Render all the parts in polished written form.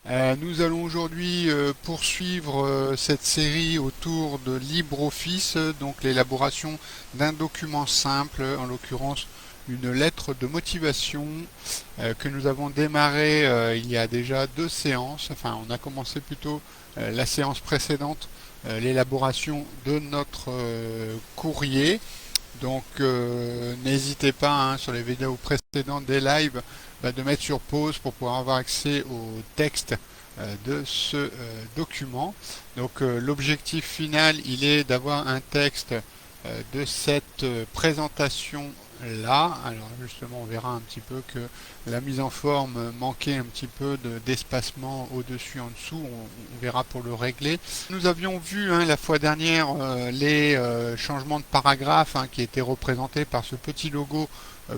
Nous allons aujourd'hui poursuivre cette série autour de LibreOffice, donc l'élaboration d'un document simple, en l'occurrence une lettre de motivation que nous avons démarré il y a déjà 2 séances. Enfin, on a commencé plutôt la séance précédente, l'élaboration de notre courrier. Donc n'hésitez pas sur les vidéos précédentes des lives de mettre sur pause pour pouvoir avoir accès au texte de ce document. Donc l'objectif final, il est d'avoir un texte de cette présentation là. Alors justement, on verra un petit peu que la mise en forme manquait un petit peu d'espacement au-dessus, en dessous. On verra pour le régler. Nous avions vu la fois dernière les changements de paragraphe qui étaient représentés par ce petit logo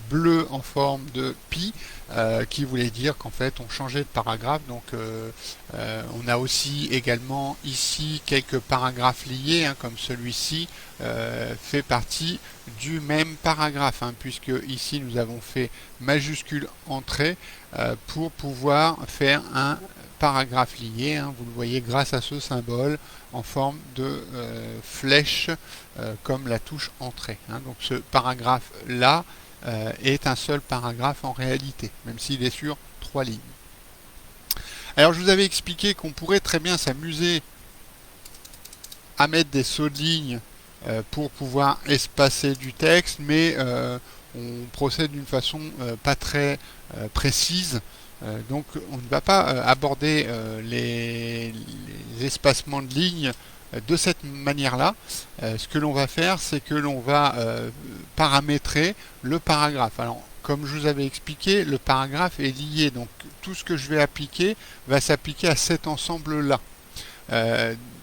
bleu en forme de pi qui voulait dire qu'en fait on changeait de paragraphe. Donc on a aussi également ici quelques paragraphes liés comme celui-ci fait partie du même paragraphe puisque ici nous avons fait majuscule entrée pour pouvoir faire un paragraphe lié, vous le voyez grâce à ce symbole en forme de flèche comme la touche entrée. Donc ce paragraphe là est un seul paragraphe en réalité, même s'il est sur 3 lignes. Alors je vous avais expliqué qu'on pourrait très bien s'amuser à mettre des sauts de ligne pour pouvoir espacer du texte, mais on procède d'une façon pas très précise. Donc on ne va pas aborder les espacements de lignes de cette manière-là. Ce que l'on va faire, c'est que l'on va paramétrer le paragraphe. Alors, comme je vous avais expliqué, le paragraphe est lié, donc tout ce que je vais appliquer va s'appliquer à cet ensemble-là.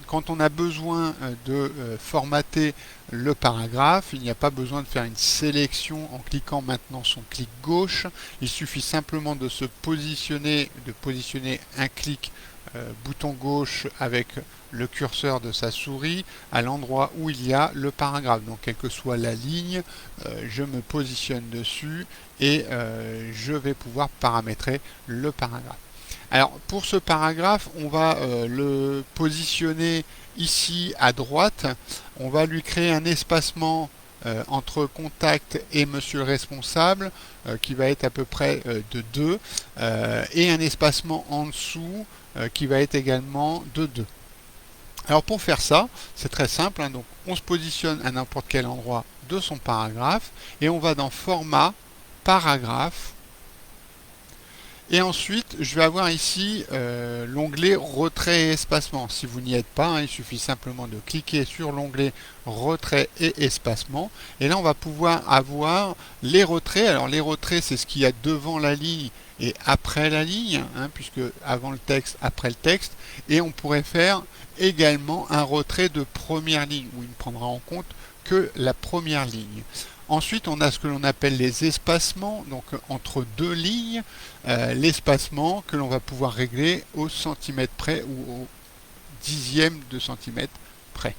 Quand on a besoin de formater le paragraphe, il n'y a pas besoin de faire une sélection en cliquant maintenant son clic gauche. Il suffit simplement de positionner un clic bouton gauche avec le curseur de sa souris à l'endroit où il y a le paragraphe. Donc quelle que soit la ligne, je me positionne dessus et je vais pouvoir paramétrer le paragraphe. Alors pour ce paragraphe, on va le positionner ici à droite. On va lui créer un espacement entre contact et monsieur le responsable qui va être à peu près de 2 et un espacement en dessous qui va être également de 2. Alors pour faire ça, c'est très simple. Donc on se positionne à n'importe quel endroit de son paragraphe et on va dans format, paragraphe. Et ensuite, je vais avoir ici l'onglet retrait et espacement. Si vous n'y êtes pas, il suffit simplement de cliquer sur l'onglet retrait et espacement. Et là, on va pouvoir avoir les retraits. Alors les retraits, c'est ce qu'il y a devant la ligne et après la ligne, puisque avant le texte, après le texte. Et on pourrait faire également un retrait de première ligne, où il ne prendra en compte que la première ligne. Ensuite, on a ce que l'on appelle les espacements, donc entre 2 lignes, l'espacement que l'on va pouvoir régler au centimètre près ou au dixième de centimètre près.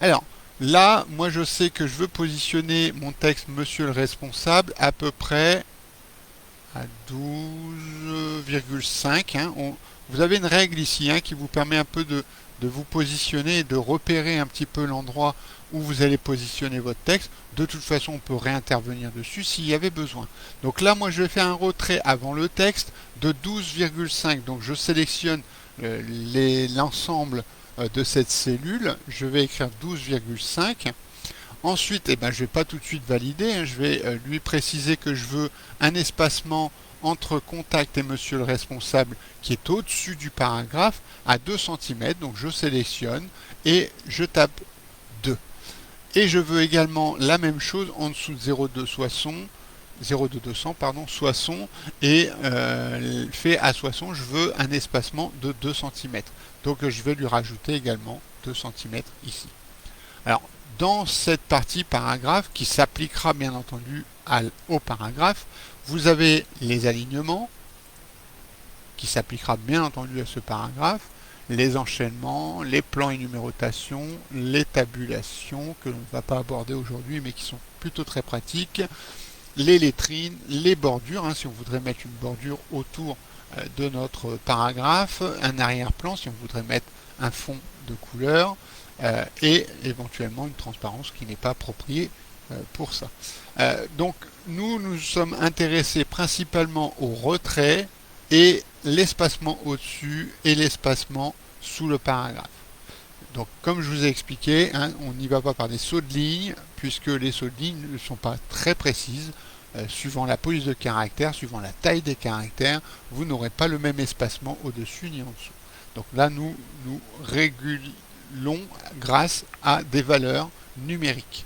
Alors, là, moi je sais que je veux positionner mon texte Monsieur le responsable à peu près à 12,5. Vous avez une règle ici qui vous permet un peu de vous positionner et de repérer un petit peu l'endroit où vous allez positionner votre texte. De toute façon, on peut réintervenir dessus s'il y avait besoin. Donc là, moi, je vais faire un retrait avant le texte de 12,5. Donc je sélectionne l'ensemble de cette cellule. Je vais écrire 12,5. Ensuite, je ne vais pas tout de suite valider. Je vais lui préciser que je veux un espacement entre contact et monsieur le responsable qui est au-dessus du paragraphe à 2 cm. Donc je sélectionne et je tape 2. Et je veux également la même chose en dessous de 0,200 Soissons et fait à Soissons, je veux un espacement de 2 cm. Donc je vais lui rajouter également 2 cm ici. Alors dans cette partie paragraphe qui s'appliquera bien entendu au paragraphe, vous avez les alignements qui s'appliquera bien entendu à ce paragraphe, les enchaînements, les plans et numérotation, les tabulations que l'on ne va pas aborder aujourd'hui mais qui sont plutôt très pratiques, les lettrines, les bordures, si on voudrait mettre une bordure autour de notre paragraphe, un arrière-plan si on voudrait mettre un fond de couleur et éventuellement une transparence qui n'est pas appropriée pour ça. Donc nous sommes intéressés principalement au retrait et l'espacement au-dessus et l'espacement sous le paragraphe. Donc comme je vous ai expliqué, hein, on n'y va pas par des sauts de ligne puisque les sauts de ligne ne sont pas très précises. Suivant la police de caractère, suivant la taille des caractères, vous n'aurez pas le même espacement au-dessus ni en dessous. Donc là, nous régulons grâce à des valeurs numériques.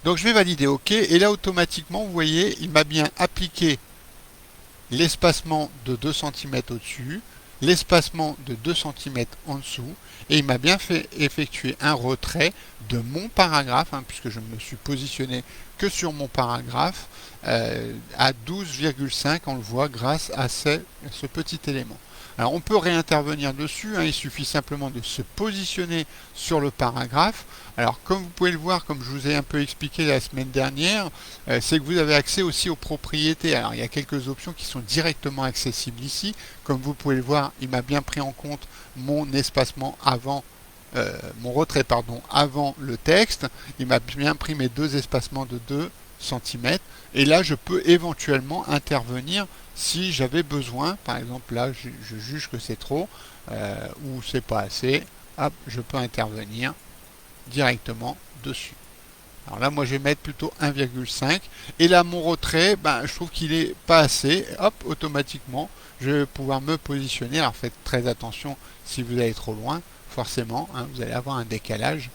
Donc je vais valider OK, et là automatiquement, vous voyez, il m'a bien appliqué l'espacement de 2 cm au-dessus, l'espacement de 2 cm en dessous, et il m'a bien fait effectuer un retrait de mon paragraphe, hein, puisque je me suis positionné que sur mon paragraphe, à 12,5, on le voit grâce à ce petit élément. Alors on peut réintervenir dessus, hein, il suffit simplement de se positionner sur le paragraphe. Alors comme vous pouvez le voir, comme je vous ai un peu expliqué la semaine dernière, c'est que vous avez accès aussi aux propriétés. Alors il y a quelques options qui sont directement accessibles ici. Comme vous pouvez le voir, il m'a bien pris en compte mon espacement avant, mon retrait pardon, avant le texte. Il m'a bien pris mes deux espacements de 2 cm. Et là je peux éventuellement intervenir si j'avais besoin. Par exemple là je juge que c'est trop ou c'est pas assez, hop, je peux intervenir directement dessus. Alors là moi je vais mettre plutôt 1,5 et là mon retrait, je trouve qu'il est pas assez, hop, automatiquement je vais pouvoir me positionner. Alors faites très attention si vous allez trop loin, forcément, hein, vous allez avoir un décalage.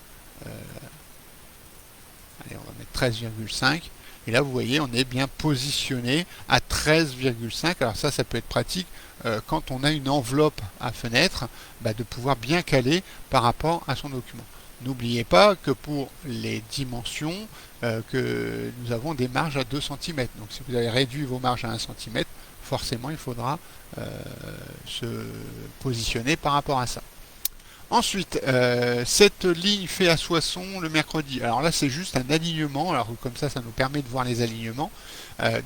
Allez, on va mettre 13,5. Et là, vous voyez, on est bien positionné à 13,5. Alors ça peut être pratique quand on a une enveloppe à fenêtre, de pouvoir bien caler par rapport à son document. N'oubliez pas que pour les dimensions, que nous avons des marges à 2 cm. Donc si vous avez réduit vos marges à 1 cm, forcément, il faudra se positionner par rapport à ça. Ensuite, cette ligne fait à Soissons le mercredi. Alors là, c'est juste un alignement. Alors comme ça nous permet de voir les alignements.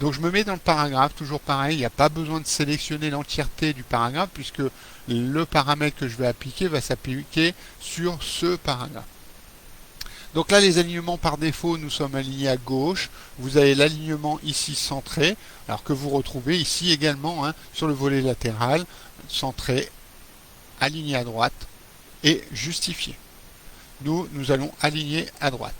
Donc je me mets dans le paragraphe, toujours pareil. Il n'y a pas besoin de sélectionner l'entièreté du paragraphe puisque le paramètre que je vais appliquer va s'appliquer sur ce paragraphe. Donc là, les alignements par défaut, nous sommes alignés à gauche. Vous avez l'alignement ici centré, alors que vous retrouvez ici également, hein, sur le volet latéral, centré, aligné à droite et justifié. Nous allons aligner à droite.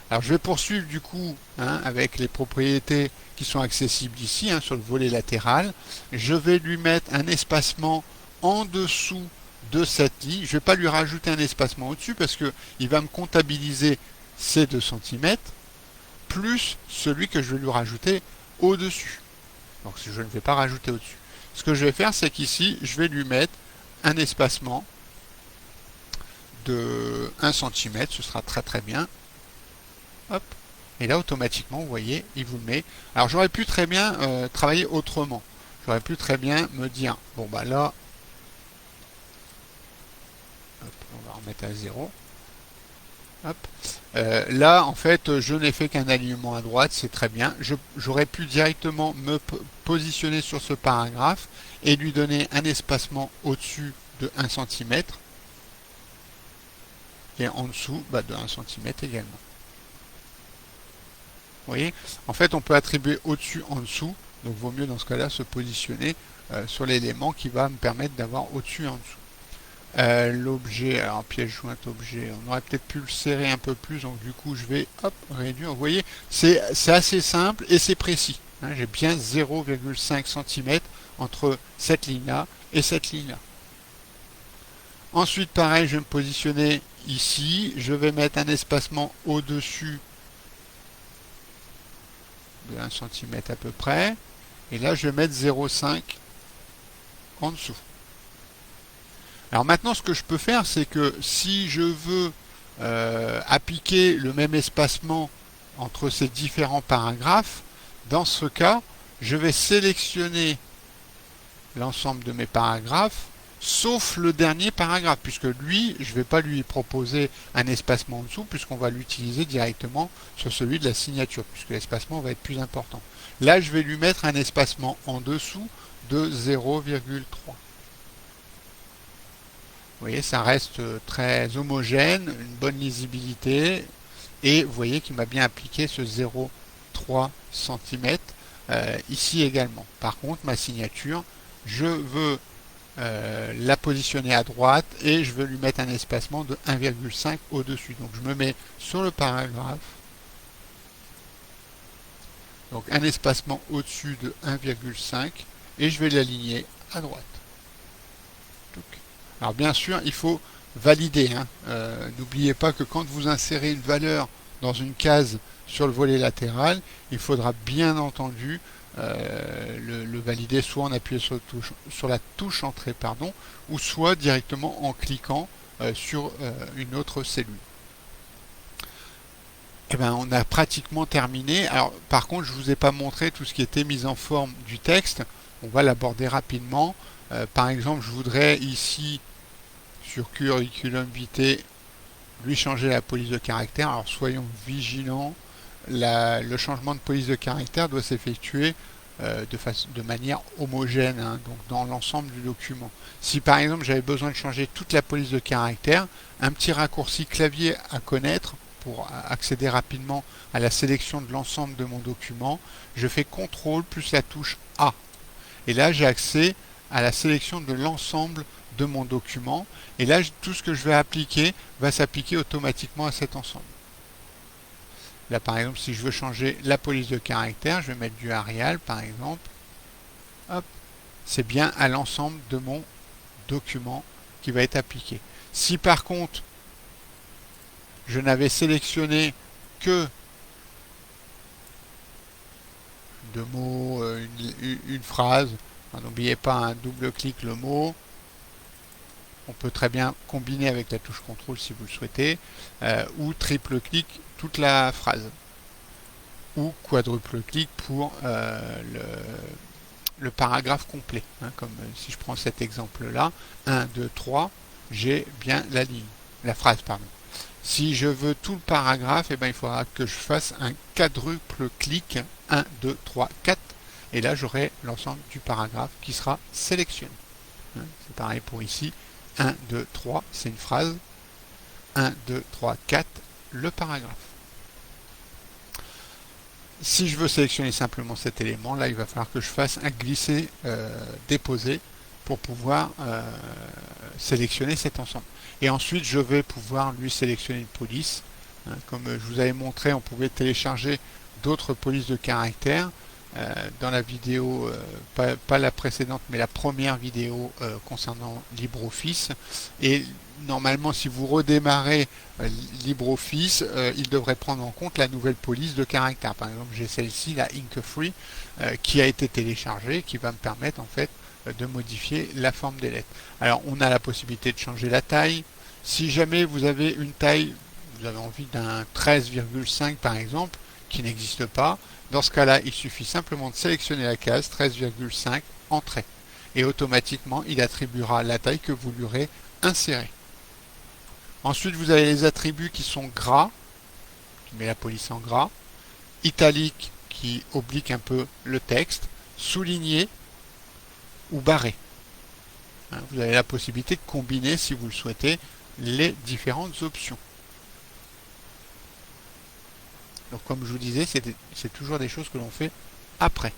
Alors je vais poursuivre du coup, hein, avec les propriétés qui sont accessibles ici, hein, sur le volet latéral. Je vais lui mettre un espacement en dessous de cette ligne. Je ne vais pas lui rajouter un espacement au-dessus parce qu'il va me comptabiliser ces 2 cm plus celui que je vais lui rajouter au-dessus. Donc je ne vais pas rajouter au-dessus. Ce que je vais faire, c'est qu'ici, je vais lui mettre un espacement de 1 cm, ce sera très bien. Hop. Et là, automatiquement, vous voyez, il vous le met. Alors, j'aurais pu très bien travailler autrement. J'aurais pu très bien me dire, bon, là, hop, on va remettre à 0. Hop. Là, en fait, je n'ai fait qu'un alignement à droite, c'est très bien. J'aurais pu directement me positionner sur ce paragraphe et lui donner un espacement au-dessus de 1 cm et en dessous de 1 cm également. Vous voyez, en fait, on peut attribuer au-dessus, en dessous, donc vaut mieux dans ce cas-là se positionner sur l'élément qui va me permettre d'avoir au-dessus et en dessous. L'objet, alors pièce jointe objet, on aurait peut-être pu le serrer un peu plus, donc du coup je vais réduire. Vous voyez, c'est assez simple et c'est précis. Hein, j'ai bien 0,5 cm entre cette ligne-là et cette ligne-là. Ensuite, pareil, je vais me positionner ici. Je vais mettre un espacement au-dessus de 1 cm à peu près. Et là, je vais mettre 0,5 en dessous. Alors maintenant, ce que je peux faire, c'est que si je veux appliquer le même espacement entre ces différents paragraphes, dans ce cas, je vais sélectionner l'ensemble de mes paragraphes sauf le dernier paragraphe, puisque lui, je ne vais pas lui proposer un espacement en dessous, puisqu'on va l'utiliser directement sur celui de la signature, puisque l'espacement va être plus important. Là, je vais lui mettre un espacement en dessous de 0,3. Vous voyez, ça reste très homogène, une bonne lisibilité, et vous voyez qu'il m'a bien appliqué ce 0,3 cm ici également. Par contre, ma signature, je veux la positionner à droite et je veux lui mettre un espacement de 1,5 au-dessus. Donc je me mets sur le paragraphe, donc un espacement au-dessus de 1,5 et je vais l'aligner à droite. Alors bien sûr, il faut valider. N'oubliez pas que quand vous insérez une valeur dans une case sur le volet latéral, il faudra bien entendu le valider soit en appuyant sur la touche entrée, ou soit directement en cliquant sur une autre cellule. Eh bien, on a pratiquement terminé. Alors, par contre, je ne vous ai pas montré tout ce qui était mise en forme du texte. On va l'aborder rapidement. Par exemple, je voudrais ici, sur curriculum vitae, lui changer la police de caractère. Alors, soyons vigilants. Le changement de police de caractère doit s'effectuer de manière homogène, donc dans l'ensemble du document. Si par exemple j'avais besoin de changer toute la police de caractère, un petit raccourci clavier à connaître pour accéder rapidement à la sélection de l'ensemble de mon document, je fais CTRL plus la touche A. Et là j'ai accès à la sélection de l'ensemble de mon document. Et là tout ce que je vais appliquer va s'appliquer automatiquement à cet ensemble. Là, par exemple, si je veux changer la police de caractère, je vais mettre du Arial, par exemple. Hop, c'est bien à l'ensemble de mon document qui va être appliqué. Si par contre, je n'avais sélectionné que deux mots, une phrase, n'oubliez pas un double-clic le mot. On peut très bien combiner avec la touche CTRL si vous le souhaitez, ou triple-clic toute la phrase, ou quadruple-clic pour le paragraphe complet. Comme si je prends cet exemple-là, 1, 2, 3, j'ai bien la phrase. Si je veux tout le paragraphe, il faudra que je fasse un quadruple-clic, 1, 2, 3, 4, et là j'aurai l'ensemble du paragraphe qui sera sélectionné. C'est pareil pour ici. 1, 2, 3, c'est une phrase. 1, 2, 3, 4, le paragraphe. Si je veux sélectionner simplement cet élément, là, il va falloir que je fasse un glisser-déposer pour pouvoir sélectionner cet ensemble. Et ensuite, je vais pouvoir lui sélectionner une police. Comme je vous avais montré, on pouvait télécharger d'autres polices de caractère. Dans la vidéo, pas la précédente, mais la première vidéo concernant LibreOffice. Et normalement, si vous redémarrez LibreOffice, il devrait prendre en compte la nouvelle police de caractère. Par exemple, j'ai celle-ci, la Inkfree, qui a été téléchargée, qui va me permettre en fait de modifier la forme des lettres. Alors, on a la possibilité de changer la taille. Si jamais vous avez une taille, vous avez envie d'un 13,5 par exemple, qui n'existe pas, dans ce cas-là, il suffit simplement de sélectionner la case 13,5 Entrée. Et automatiquement, il attribuera la taille que vous lui aurez insérée. Ensuite, vous avez les attributs qui sont gras, qui met la police en gras, italique, qui oblique un peu le texte, souligné ou barré. Vous avez la possibilité de combiner, si vous le souhaitez, les différentes options. Donc comme je vous disais, c'est toujours des choses que l'on fait après.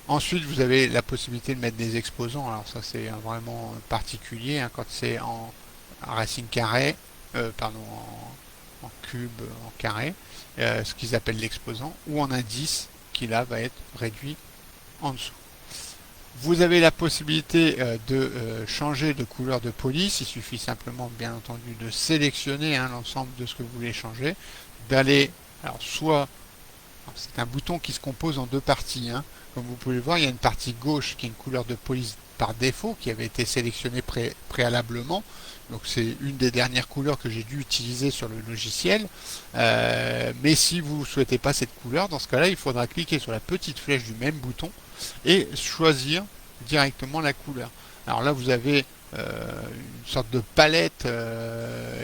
Ensuite, vous avez la possibilité de mettre des exposants. Alors ça, c'est vraiment particulier quand c'est en racine carrée, en cube, en carré, ce qu'ils appellent l'exposant, ou en indice, qui là va être réduit en dessous. Vous avez la possibilité de changer de couleur de police. Il suffit simplement, bien entendu, de sélectionner l'ensemble de ce que vous voulez changer, d'aller. Alors c'est un bouton qui se compose en deux parties. Comme vous pouvez le voir, il y a une partie gauche qui est une couleur de police par défaut qui avait été sélectionnée préalablement. Donc c'est une des dernières couleurs que j'ai dû utiliser sur le logiciel. Mais si vous ne souhaitez pas cette couleur, dans ce cas-là, il faudra cliquer sur la petite flèche du même bouton et choisir directement la couleur. Alors là, vous avez une sorte de palette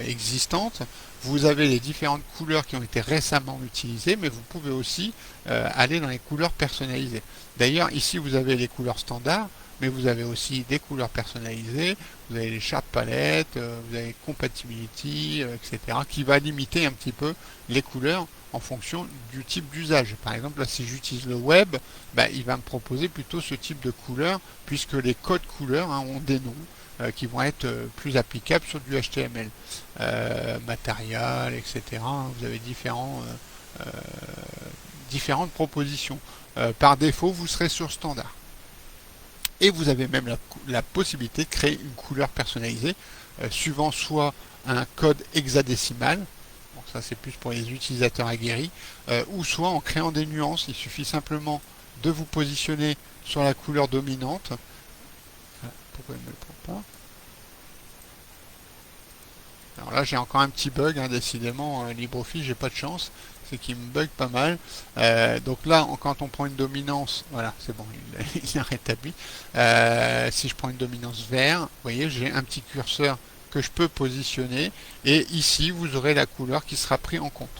existante. Vous avez les différentes couleurs qui ont été récemment utilisées, mais vous pouvez aussi aller dans les couleurs personnalisées. D'ailleurs, ici, vous avez les couleurs standards, mais vous avez aussi des couleurs personnalisées, vous avez les sharp palettes, vous avez compatibility, etc., qui va limiter un petit peu les couleurs en fonction du type d'usage. Par exemple, là, si j'utilise le web, il va me proposer plutôt ce type de couleur, puisque les codes couleurs ont des noms qui vont être plus applicables sur du HTML. Matériel, etc. Vous avez différentes propositions. Par défaut, vous serez sur standard. Et vous avez même la possibilité de créer une couleur personnalisée suivant soit un code hexadécimal, donc ça c'est plus pour les utilisateurs aguerris, ou soit en créant des nuances. Il suffit simplement de vous positionner sur la couleur dominante. Pourquoi il ne me le prend pas? Alors là j'ai encore un petit bug, décidément LibreOffice j'ai pas de chance, c'est qu'il me bug pas mal. Donc là quand on prend une dominance, voilà c'est bon, il a rétabli. Si je prends une dominance vert, vous voyez j'ai un petit curseur que je peux positionner et ici vous aurez la couleur qui sera prise en compte.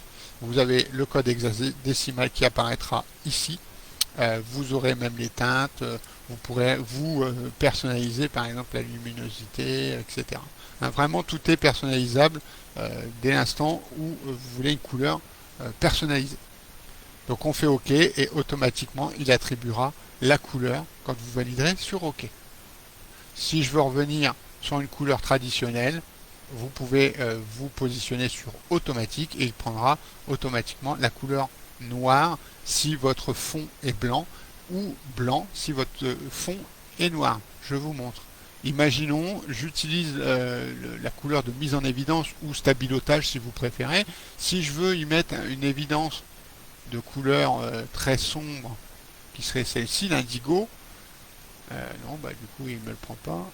Vous avez le code hexadécimal qui apparaîtra ici. Vous aurez même les teintes, vous pourrez personnaliser par exemple la luminosité, etc. Vraiment tout est personnalisable dès l'instant où vous voulez une couleur personnalisée. Donc on fait OK et automatiquement il attribuera la couleur quand vous validerez sur OK. Si je veux revenir sur une couleur traditionnelle, vous pouvez vous positionner sur automatique et il prendra automatiquement la couleur noire si votre fond est blanc ou blanc si votre fond est noir. Je vous montre. Imaginons, j'utilise la couleur de mise en évidence ou stabilotage si vous préférez. Si je veux y mettre une évidence de couleur très sombre, qui serait celle-ci, l'indigo, non, du coup il ne me le prend pas.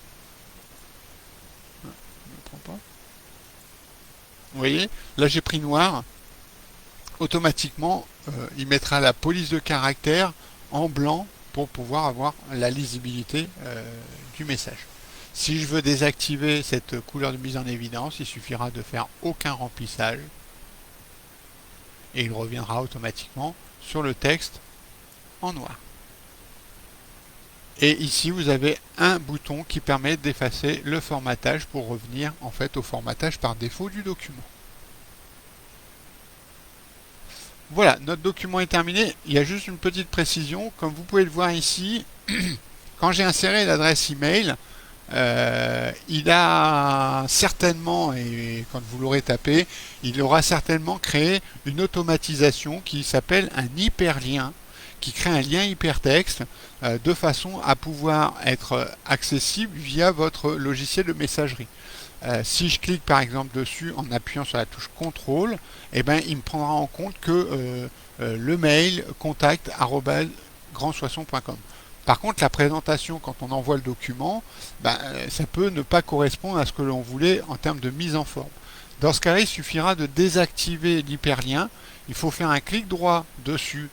Il me le prend pas. Vous voyez, là j'ai pris noir. Automatiquement, il mettra la police de caractère en blanc pour pouvoir avoir la lisibilité du message. Si je veux désactiver cette couleur de mise en évidence, il suffira de faire aucun remplissage et il reviendra automatiquement sur le texte en noir. Et ici vous avez un bouton qui permet d'effacer le formatage pour revenir en fait au formatage par défaut du document. Voilà, notre document est terminé. Il y a juste une petite précision. Comme vous pouvez le voir ici, quand j'ai inséré l'adresse email, il a certainement, et quand vous l'aurez tapé, il aura certainement créé une automatisation qui s'appelle un hyperlien, qui crée un lien hypertexte de façon à pouvoir être accessible via votre logiciel de messagerie. Si je clique par exemple dessus en appuyant sur la touche CTRL, il me prendra en compte que le mail contact@grandsoisson.com. Par contre, la présentation, quand on envoie le document, ça peut ne pas correspondre à ce que l'on voulait en termes de mise en forme. Dans ce cas-là, il suffira de désactiver l'hyperlien. Il faut faire un clic droit dessus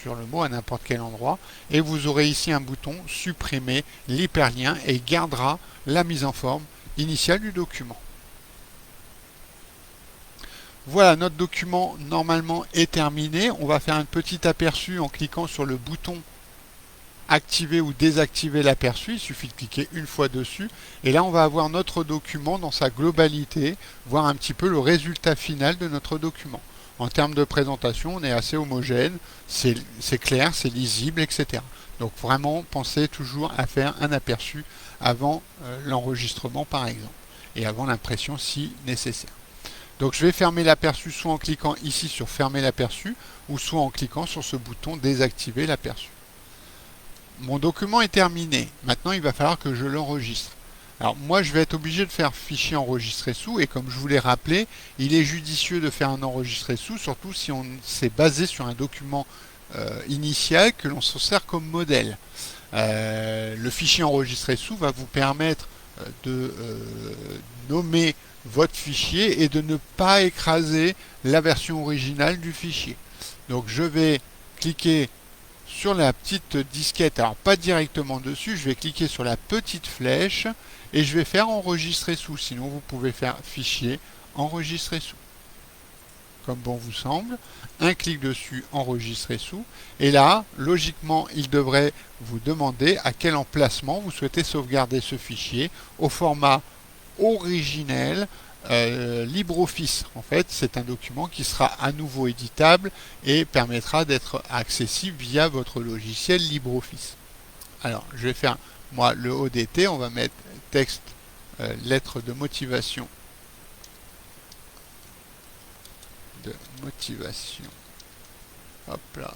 sur le mot à n'importe quel endroit et vous aurez ici un bouton supprimer l'hyperlien et il gardera la mise en forme initiale du document. Voilà, notre document normalement est terminé. On va faire un petit aperçu en cliquant sur le bouton activer ou désactiver l'aperçu. Il suffit de cliquer une fois dessus et là on va avoir notre document dans sa globalité, voir un petit peu le résultat final de notre document. En termes de présentation, on est assez homogène, c'est clair, c'est lisible, etc. Donc vraiment, pensez toujours à faire un aperçu avant l'enregistrement par exemple, et avant l'impression si nécessaire. Donc je vais fermer l'aperçu soit en cliquant ici sur fermer l'aperçu, ou soit en cliquant sur ce bouton désactiver l'aperçu. Mon document est terminé. Maintenant, il va falloir que je l'enregistre. Alors moi je vais être obligé de faire fichier enregistré sous et comme je vous l'ai rappelé, il est judicieux de faire un enregistré sous, surtout si on s'est basé sur un document initial que l'on se sert comme modèle. Le fichier enregistré sous va vous permettre de nommer votre fichier et de ne pas écraser la version originale du fichier. Donc je vais cliquer sur la petite disquette, alors pas directement dessus, je vais cliquer sur la petite flèche et je vais faire enregistrer sous. Sinon vous pouvez faire fichier, enregistrer sous, comme bon vous semble. Un clic dessus, enregistrer sous, et là logiquement il devrait vous demander à quel emplacement vous souhaitez sauvegarder ce fichier au format originel. LibreOffice, en fait, c'est un document qui sera à nouveau éditable et permettra d'être accessible via votre logiciel LibreOffice. Alors, je vais faire, moi, le ODT, on va mettre texte, lettre de motivation. Hop là.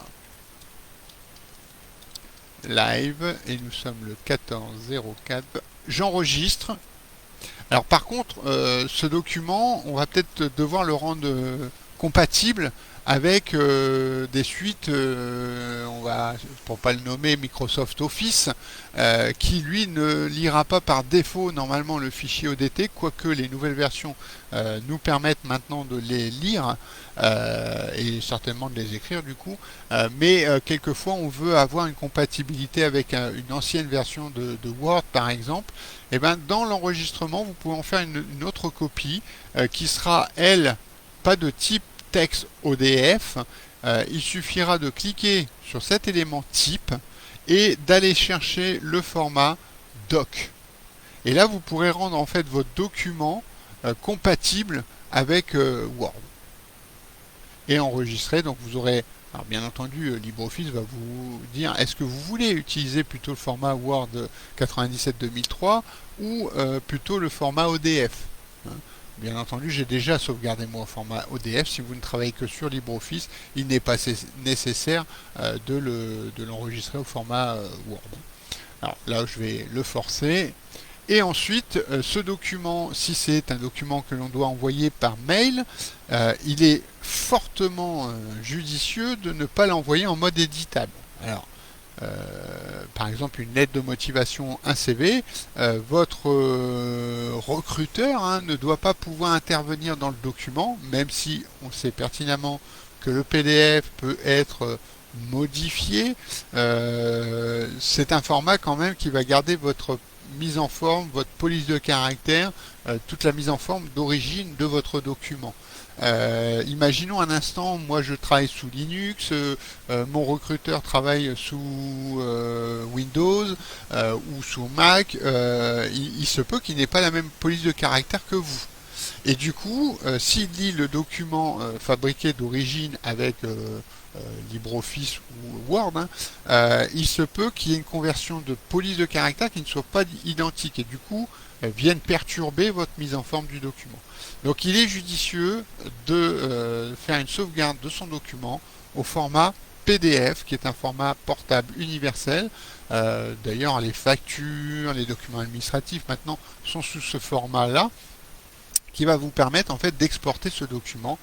Live, et nous sommes le 14-04. J'enregistre. Alors par contre, ce document, on va peut-être devoir le rendre compatible avec des suites, on va, pour pas le nommer, Microsoft Office, qui lui ne lira pas par défaut normalement le fichier ODT, quoique les nouvelles versions nous permettent maintenant de les lire et certainement de les écrire du coup, mais quelquefois on veut avoir une compatibilité avec une ancienne version de Word par exemple. Et bien dans l'enregistrement vous pouvez en faire une autre copie qui sera elle pas de type texte ODF. Il suffira de cliquer sur cet élément type et d'aller chercher le format doc. Et là vous pourrez rendre en fait votre document compatible avec Word et enregistrer. Donc vous aurez, alors bien entendu, LibreOffice va vous dire est-ce que vous voulez utiliser plutôt le format Word 97-2003 ou plutôt le format ODF. Bien entendu, j'ai déjà sauvegardé moi au format ODF. Si vous ne travaillez que sur LibreOffice, il n'est pas nécessaire de l'enregistrer au format Word. Alors là, je vais le forcer. Et ensuite, ce document, si c'est un document que l'on doit envoyer par mail, il est fortement judicieux de ne pas l'envoyer en mode éditable. Alors, par exemple une lettre de motivation, un CV, votre recruteur ne doit pas pouvoir intervenir dans le document, même si on sait pertinemment que le PDF peut être modifié. C'est un format quand même qui va garder votre mise en forme, votre police de caractère, toute la mise en forme d'origine de votre document. Imaginons un instant, moi je travaille sous Linux, mon recruteur travaille sous Windows ou sous Mac, il se peut qu'il n'ait pas la même police de caractère que vous. Et du coup, s'il lit le document fabriqué d'origine avec LibreOffice ou Word, il se peut qu'il y ait une conversion de police de caractère qui ne soit pas identique et du coup vienne perturber votre mise en forme du document. Donc il est judicieux de faire une sauvegarde de son document au format PDF, qui est un format portable universel. D'ailleurs, les factures, les documents administratifs maintenant sont sous ce format-là, qui va vous permettre en fait d'exporter ce document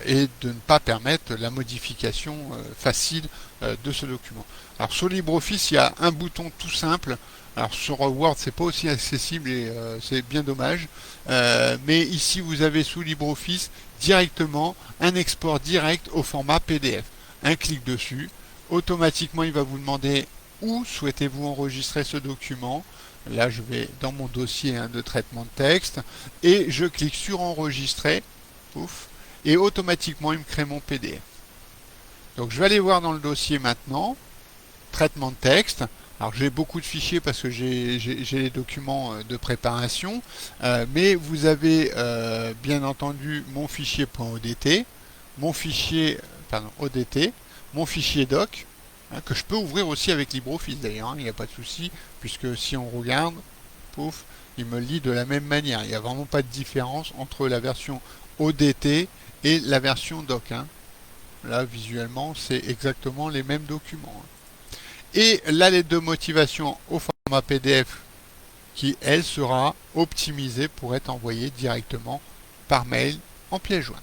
et de ne pas permettre la modification facile de ce document. Alors sur LibreOffice, il y a un bouton tout simple. Alors sur Word, c'est pas aussi accessible et c'est bien dommage. Mais ici, vous avez sous LibreOffice directement un export direct au format PDF. Un clic dessus, automatiquement, il va vous demander où souhaitez-vous enregistrer ce document. Là, je vais dans mon dossier de traitement de texte et je clique sur enregistrer. Pouf, et automatiquement, il me crée mon PDF. Donc, je vais aller voir dans le dossier maintenant, traitement de texte. Alors j'ai beaucoup de fichiers parce que j'ai les documents de préparation, mais vous avez bien entendu mon fichier .odt, mon fichier ODT, mon fichier doc, que je peux ouvrir aussi avec LibreOffice d'ailleurs, il n'y a pas de souci, puisque si on regarde, pouf, il me lit de la même manière. Il n'y a vraiment pas de différence entre la version ODT et la version doc. Là visuellement c'est exactement les mêmes documents. Et la lettre de motivation au format PDF qui, elle, sera optimisée pour être envoyée directement par mail en pièce jointe.